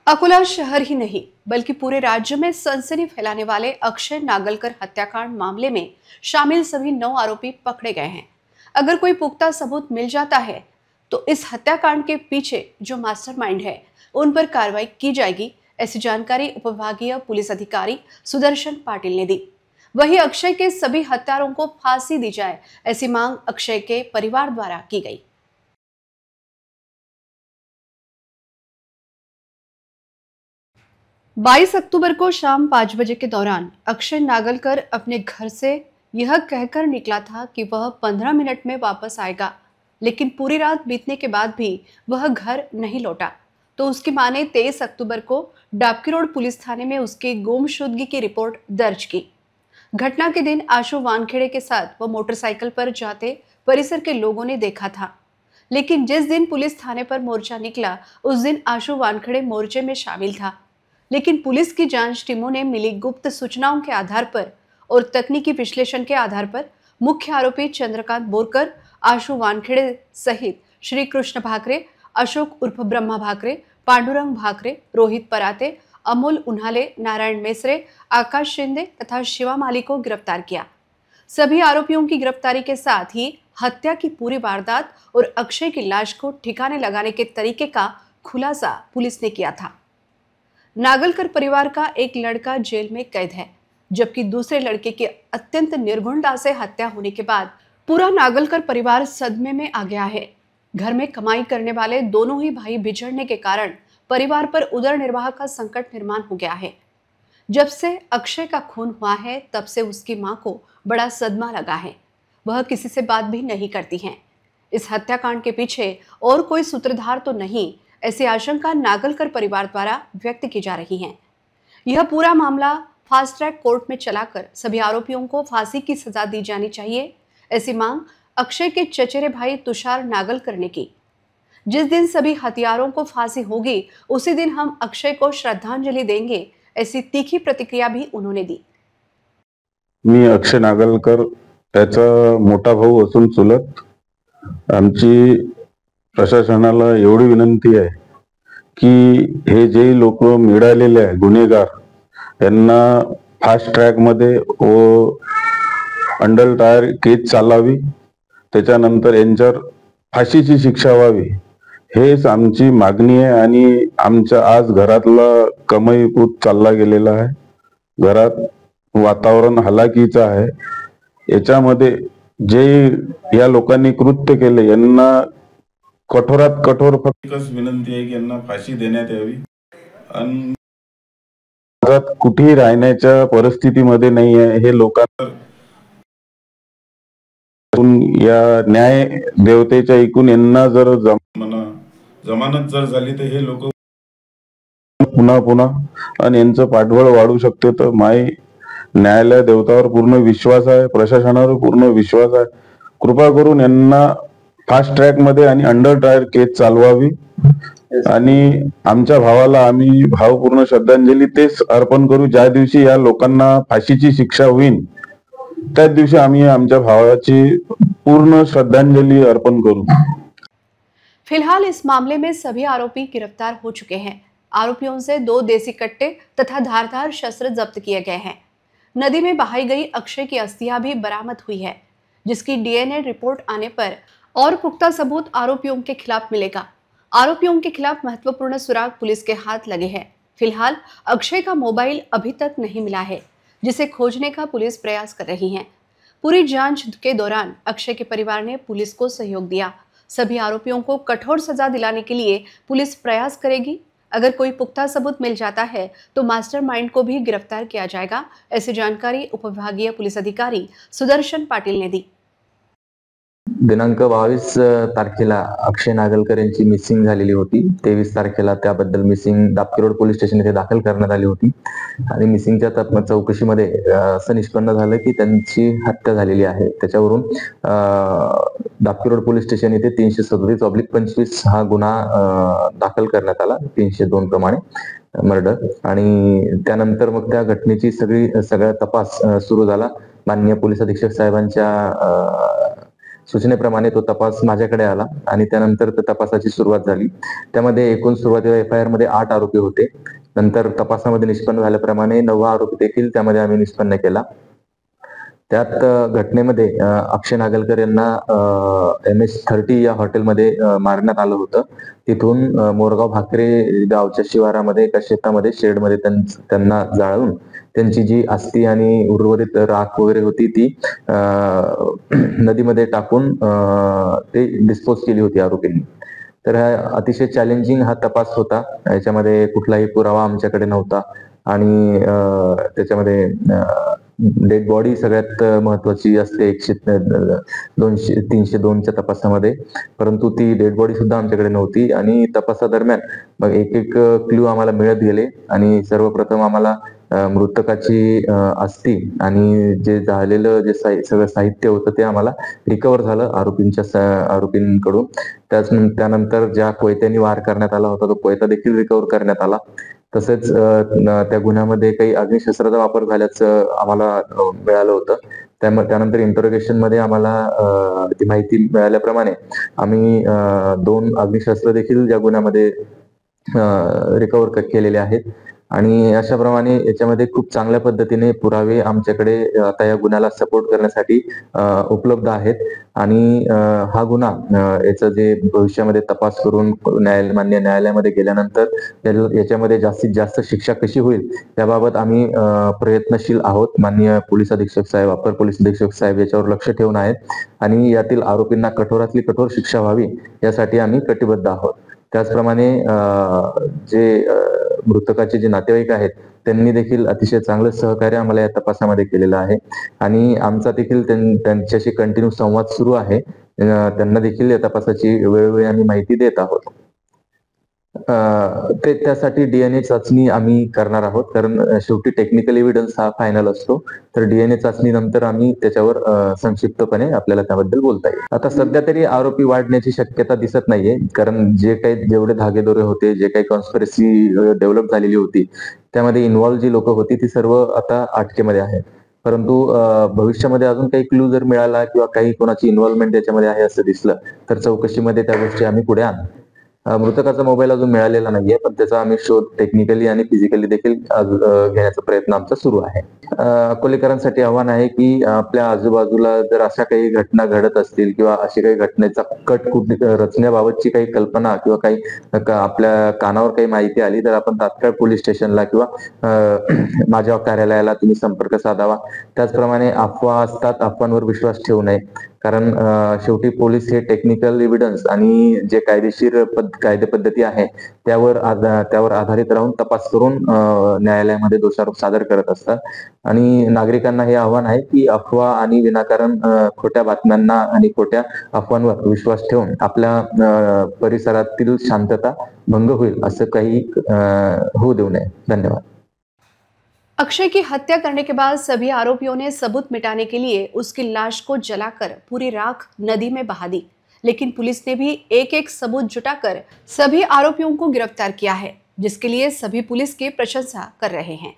अकोला शहर ही नहीं बल्कि पूरे राज्य में सनसनी फैलाने वाले अक्षय नागलकर हत्याकांड मामले में शामिल सभी 9 आरोपी पकड़े गए हैं। अगर कोई पुख्ता सबूत मिल जाता है तो इस हत्याकांड के पीछे जो मास्टरमाइंड है उन पर कार्रवाई की जाएगी, ऐसी जानकारी उपविभागीय पुलिस अधिकारी सुदर्शन पाटिल ने दी। वहीं अक्षय के सभी हत्यारों को फांसी दी जाए, ऐसी मांग अक्षय के परिवार द्वारा की गई। 22 अक्टूबर को शाम 5 बजे के दौरान अक्षय नागलकर अपने घर से यह कहकर निकला था कि वह 15 मिनट में वापस आएगा, लेकिन पूरी रात बीतने के बाद भी वह घर नहीं लौटा। तो उसकी मां ने 23 अक्टूबर को डाबकी रोड पुलिस थाने में उसकी गुमशुदगी की रिपोर्ट दर्ज की। घटना के दिन आशु वानखेड़े के साथ वह मोटरसाइकिल पर जाते परिसर के लोगों ने देखा था, लेकिन जिस दिन पुलिस थाने पर मोर्चा निकला उस दिन आशु वानखेड़े मोर्चे में शामिल था। लेकिन पुलिस की जांच टीमों ने मिली गुप्त सूचनाओं के आधार पर और तकनीकी विश्लेषण के आधार पर मुख्य आरोपी चंद्रकांत बोरकर, आशु वानखेड़े सहित श्री कृष्ण भाकरे, अशोक उर्फ ब्रह्मा भाकरे, पांडुरंग भाकरे, रोहित पराते, अमोल उन्हाले, नारायण मेसरे, आकाश शिंदे तथा शिवा माली को गिरफ्तार किया। सभी आरोपियों की गिरफ्तारी के साथ ही हत्या की पूरी वारदात और अक्षय की लाश को ठिकाने लगाने के तरीके का खुलासा पुलिस ने किया था। नागलकर परिवार का एक लड़का जेल में कैद है, जबकि दूसरे लड़के की अत्यंत निर्घुणता से हत्या होने के बाद पूरा नागलकर परिवार सदमे में आ गया है। घर में कमाई करने वाले दोनों ही भाई बिछड़ने के कारण परिवार पर उदर निर्वाह का संकट निर्माण हो गया है। जब से अक्षय का खून हुआ है तब से उसकी मां को बड़ा सदमा लगा है। वह किसी से बात भी नहीं करती हैं। इस हत्याकांड के पीछे और कोई सूत्रधार तो नहीं, ऐसी आशंका नागलकर परिवार द्वारा व्यक्त की जा रही है। यह पूरा मामला फास्ट ट्रैक कोर्ट में चलाकर सभी आरोपियों को फांसी की सजा दी जानी चाहिए, ऐसी मांग अक्षय के चचेरे भाई तुषार नागलकर ने की। जिस दिन सभी हत्यारों को फांसी होगी उसी दिन हम अक्षय को श्रद्धांजलि देंगे, ऐसी तीखी प्रतिक्रिया भी उन्होंने दी। मी अक्षय नागलकर त्याचा मोठा भाऊ असून चुलत, आमची प्रशासनाला एवढी विनंती आहे की हे जे लोक मिळालेले आहे गुन्हेगार यांना फास्ट ट्रॅक मध्ये व अंडर टायर केस चालावी, त्याच्यानंतर यांच्यावर फाशीची शिक्षा व्हावी, हेच आमची मागणी आहे। आणि आमच्या आज घरातला कमाईपूत चालला गेलेला आहे, घरात वातावरण हलाखीचं आहे। याच्यामध्ये जे या लोकांनी कृत्य केले यांना कठोरात कठोर एकच विनंती आहे की यांना फाशी देण्यात यावी। आणि कुठेही राहण्याच्या परिस्थितीमध्ये नाही आहे हे लोकांना या न्याय देवतेच्या ऐकून यांना जर जमानत जर झाली तर हे लोक पुन्हा पुन्हा आणि यांचं पाठबळ वाढू शकते। तर माई न्यायालय देवतावर पूर्ण विश्वास आहे, प्रशासनावर पूर्ण विश्वास आहे। कृपा करून यांना फास्ट ट्रॅक मध्ये आणि अंडर टायर केस चालवावी आणि आमच्या भावाला आम्ही भावपूर्ण श्रद्धांजली तेच अर्पण करू। ज्या दिवशी या लोकांना फाशीची शिक्षा होईल त्याच दिवशी आम्ही आमच्या भावाची पूर्ण श्रद्धांजलि अर्पण करूं। फिलहाल इस मामले में सभी आरोपी गिरफ्तार हो चुके हैं। आरोपियों से 2 देसी कट्टे तथा धारदार शस्त्र जब्त किए गए हैं। नदी में बहाई गई अक्षय की अस्थियां भी बरामद हुई है, जिसकी डीएनए रिपोर्ट आने पर और पुख्ता सबूत आरोपियों के खिलाफ मिलेगा। आरोपियों के खिलाफ महत्वपूर्ण सुराग पुलिस के हाथ लगे हैं। फिलहाल अक्षय का मोबाइल अभी तक नहीं मिला है, जिसे खोजने का पुलिस प्रयास कर रही है। पूरी जांच के दौरान अक्षय के परिवार ने पुलिस को सहयोग दिया। सभी आरोपियों को कठोर सजा दिलाने के लिए पुलिस प्रयास करेगी। अगर कोई पुख्ता सबूत मिल जाता है तो मास्टरमाइंड को भी गिरफ्तार किया जाएगा, ऐसी जानकारी उपविभागीय पुलिस अधिकारी सुदर्शन पाटिल ने दी। दिनांक 22 तारखेला अक्षय नागलकर यांची मिसिंग झालेली होती। 23 तारखेला त्याबद्दल missing Dabki road police station येथे दाखल करण्यात आली होती आणि मिसिंगच्या चौकशीमध्ये असं निष्पन्न झालं की त्यांची हत्या झालेली आहे। त्याच्यावरून डाबकी रोड पोलीस स्टेशन येथे 337/25 हा गुन्हा दाखल करण्यात आला, 302 प्रमाणे मर्डर। आणि त्यानंतर मग त्या घटनेची सगळा तपास सुरू झाला। माननीय पोलीस अधीक्षक साहेबांच्या सूचनेप्रमाणे तो तपास माझ्याकडे आला आणि त्यानंतर त्या तपासाची सुरुवात झाली. त्यामध्ये एकूण सुरुवातीला FIR मध्ये 8 आरोपी होते. नंतर तपासामध्ये निष्पन्न झाल्याप्रमाणे 9वा आरोपी देखील त्यामध्ये आम्ही निष्पन्न केला. त्यात घटनेमध्ये अक्षय नागलकर यांना MS30 या हॉटेलमध्ये मारण्यात आलं होतं. तिथून मोरगाव भाकरे गावच्या शिवारामध्ये एका शेतामध्ये शेडमध्ये त्यांना जाळून त्यांची जी अस्थी आणि उर्वरित राख वगैरे होती ती नदीमध्ये टाकून ते डिस्पोज केली होती आरोपींनी. तर हा अतिशय चॅलेंजिंग हा तपास होता. याच्यामध्ये कुठलाही पुरावा आमच्याकडे नव्हता आणि त्याच्यामध्ये डेड बॉडी सगळ्यात महत्वाची असते 302च्या तपासामध्ये, परंतु ती डेड बॉडी सुद्धा आमच्याकडे नव्हती. आणि तपासादरम्यान मग एक क्लू आम्हाला मिळत गेले आणि सर्वप्रथम आम्हाला मृतकाची अस्थी आणि जे झालेलं जे सगळं साहित्य होतं ते आम्हाला रिकव्हर झालं आरोपींकडून. त्यानंतर ज्या कोयत्यानी वार करण्यात आला होता तो कोयता देखील रिकव्हर करण्यात आला. तसेच त्या गुन्ह्यामध्ये काही अग्निशस्त्राचा वापर झाल्याचं आम्हाला मिळालं होतं. त्यानंतर इंटरोगेशन मध्ये आम्हाला ती माहिती मिळाल्याप्रमाणे आम्ही 2 अग्निशस्त्र देखील या गुन्ह्यामध्ये रिकव्हर केलेले आहेत. आणि अशाप्रमाणे याच्यामध्ये खूप चांगल्या पद्धतीने पुरावे आमच्याकडे आता या गुन्ह्याला सपोर्ट करण्यासाठी उपलब्ध आहेत. आणि हा गुन्हा याचं जे भविष्यामध्ये तपास करून मान्य न्यायालयामध्ये गेल्यानंतर याच्यामध्ये जास्तीत जास्त शिक्षा कशी होईल याबाबत आम्ही प्रयत्नशील आहोत. माननीय पोलीस अधीक्षक साहेब, अपर पोलीस अधीक्षक साहेब याच्यावर लक्ष ठेवून आहेत आणि यातील आरोपींना कठोरातली कठोर शिक्षा व्हावी यासाठी आम्ही कटिबद्ध आहोत. त्याचप्रमाणे जे मृतकाचे जे नातेवाईक आहेत त्यांनी देखील अतिशय चांगलं सहकार्य आम्हाला या तपासामध्ये केलेलं आहे आणि आमचा देखील त्यांच्याशी कंटिन्यू संवाद सुरू आहे. त्यांना देखील या तपासाची वेळोवेळी आम्ही माहिती देत आहोत. त्यासाठी DNA चाचणी आम्ही करणार आहोत, कारण शेवटी टेक्निकल एव्हिडन्स हा फायनल असतो. तर DNA चाचणी नंतर आम्ही त्याच्यावर संक्षिप्तपणे आपल्याला त्याबद्दल बोलता येईल. आता सध्या तरी आरोपी वाढण्याची शक्यता दिसत नाहीये, कारण जेवढे धागेदोरे होते, जे काही कॉन्स्पिरसी डेव्हलप झालेली होती त्यामध्ये इन्व्हॉल्व जी लोक होती ती सर्व आता अटकेमध्ये आहेत. परंतु भविष्यामध्ये अजून काही क्लू जर मिळाला किंवा काही कोणाची इन्व्हॉल्वमेंट याच्यामध्ये आहे असं दिसलं तर चौकशीमध्ये त्या गोष्टी आम्ही पुढे आणू. मृतकाचा मोबाईल अजून मिळालेला नाहीये, पण त्याचा आम्ही शोध टेक्निकली आणि फिजिकली देखील घेण्याचा प्रयत्न आमचा सुरू आहे. अकोलेकरांसाठी आव्हान आहे की आपल्या आजूबाजूला जर अशा काही घटना घडत असतील किंवा अशी काही घटनेचा कट रचण्याबाबतची काही कल्पना किंवा काही आपल्या कानावर काही माहिती आली तर आपण तात्काळ पोलीस स्टेशनला किंवा माझ्या कार्यालयाला तुम्ही संपर्क साधावा. त्याचप्रमाणे अफवा असतात, अफवांवर विश्वास ठेवू नये, कारण शेवटी पोलीस हे टेक्निकल एव्हिडन्स आणि जे कायदेशीर कायदे पद्धती आहे त्यावर आधारित राहून तपास करून न्यायालयामध्ये दोषारोप सादर करत असतात. आणि नागरिकांना हे आव्हान आहे की अफवा आणि विनाकारण खोट्या बातम्यांना आणि खोट्या अफवांवर विश्वास ठेवून आपल्या परिसरातील शांतता भंग होईल असं काही होऊ देऊ नये. धन्यवाद. अक्षय की हत्या करने के बाद सभी आरोपियों ने सबूत मिटाने के लिए उसकी लाश को जलाकर पूरी राख नदी में बहा दी, लेकिन पुलिस ने भी एक सबूत जुटाकर सभी आरोपियों को गिरफ्तार किया है, जिसके लिए सभी पुलिस की प्रशंसा कर रहे हैं।